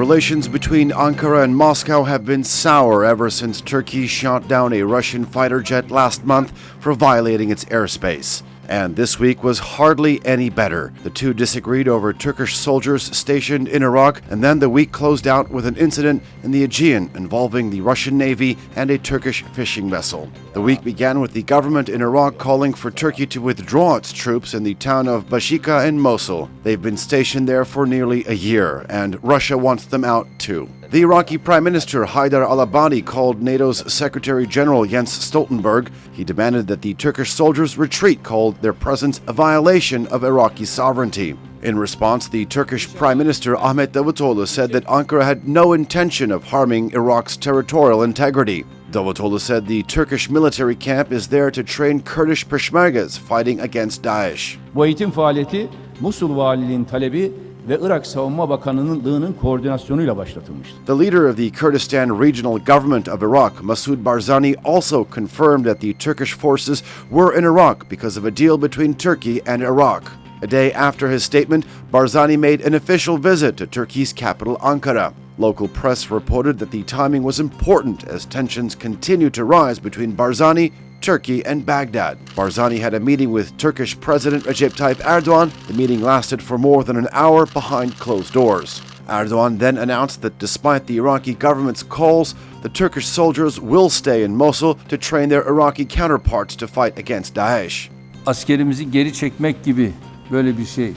Relations between Ankara and Moscow have been sour ever since Turkey shot down a Russian fighter jet last month for violating its airspace. And this week was hardly any better. The two disagreed over Turkish soldiers stationed in Iraq, and then the week closed out with an incident in the Aegean involving the Russian Navy and a Turkish fishing vessel. The week began with the government in Iraq calling for Turkey to withdraw its troops in the town of Bashiqa in Mosul. They've been stationed there for nearly a year, and Russia wants them out too. The Iraqi Prime Minister Haider al Abadi called NATO's Secretary General Jens Stoltenberg. He demanded that the Turkish soldiers retreat, called their presence a violation of Iraqi sovereignty. In response, the Turkish Prime Minister Ahmet Davutoglu said that Ankara had no intention of harming Iraq's territorial integrity. Davutoglu said the Turkish military camp is there to train Kurdish Peshmergas fighting against Daesh. Bu eğitim faaliyeti Mosul valiliğinin talebi ve Irak Savunma Bakanlığı'nın koordinasyonuyla başlatılmıştı. The leader of the Kurdistan Regional Government of Iraq, Masoud Barzani, also confirmed that the Turkish forces were in Iraq because of a deal between Turkey and Iraq. A day after his statement, Barzani made an official visit to Turkey's capital, Ankara. Local press reported that the timing was important as tensions continued to rise between Barzani, Turkey, and Baghdad. Barzani had a meeting with Turkish President Recep Tayyip Erdogan. The meeting lasted for more than an hour behind closed doors. Erdogan then announced that despite the Iraqi government's calls, the Turkish soldiers will stay in Mosul to train their Iraqi counterparts to fight against Daesh. Askerimizi geri çekmek gibi böyle bir şey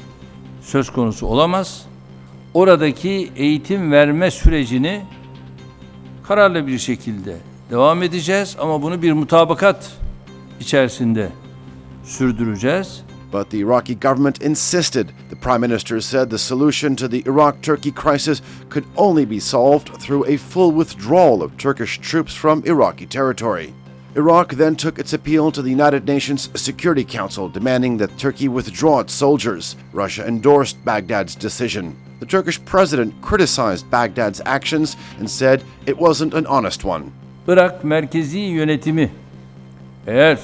söz konusu olamaz. Oradaki eğitim verme sürecini kararlı bir şekilde devam edeceğiz ama bunu bir mutabakat içerisinde sürdüreceğiz. But the Iraqi government insisted. The Prime Minister said the solution to the Iraq-Turkey crisis could only be solved through a full withdrawal of Turkish troops from Iraqi territory. Iraq then took its appeal to the United Nations Security Council, demanding that Turkey withdraw its soldiers. Russia endorsed Baghdad's decision. The Turkish president criticized Baghdad's actions and said it wasn't an honest one. Irak merkezi yönetimi eğer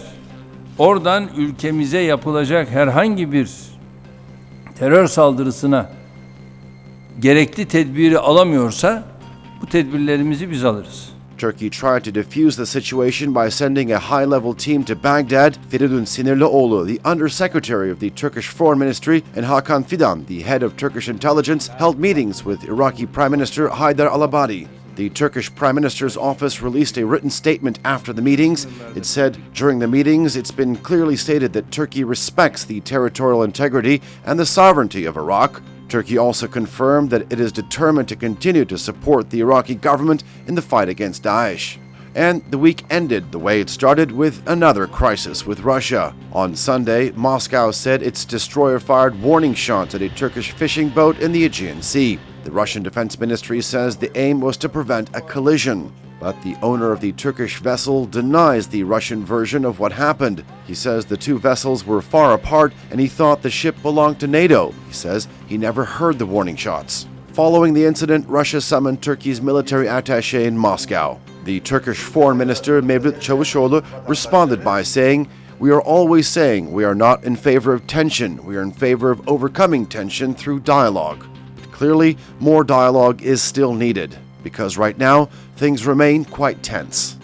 oradan ülkemize yapılacak herhangi bir terör saldırısına gerekli tedbiri alamıyorsa bu tedbirlerimizi biz alırız. Turkey tried to defuse the situation by sending a high-level team to Baghdad. Feridun Sinirlioğlu, the Undersecretary of the Turkish Foreign Ministry, and Hakan Fidan, the head of Turkish intelligence, held meetings with Iraqi Prime Minister Haider al Abadi. The Turkish Prime Minister's office released a written statement after the meetings. It said, during the meetings, it's been clearly stated that Turkey respects the territorial integrity and the sovereignty of Iraq. Turkey also confirmed that it is determined to continue to support the Iraqi government in the fight against Daesh. And the week ended the way it started, with another crisis with Russia. On Sunday, Moscow said its destroyer fired warning shots at a Turkish fishing boat in the Aegean Sea. The Russian Defense Ministry says the aim was to prevent a collision. But the owner of the Turkish vessel denies the Russian version of what happened. He says the two vessels were far apart and he thought the ship belonged to NATO. He says he never heard the warning shots. Following the incident, Russia summoned Turkey's military attaché in Moscow. The Turkish Foreign Minister Mevlut Çavuşoğlu responded by saying, "We are always saying we are not in favor of tension. We are in favor of overcoming tension through dialogue." But clearly, more dialogue is still needed, because right now, things remain quite tense.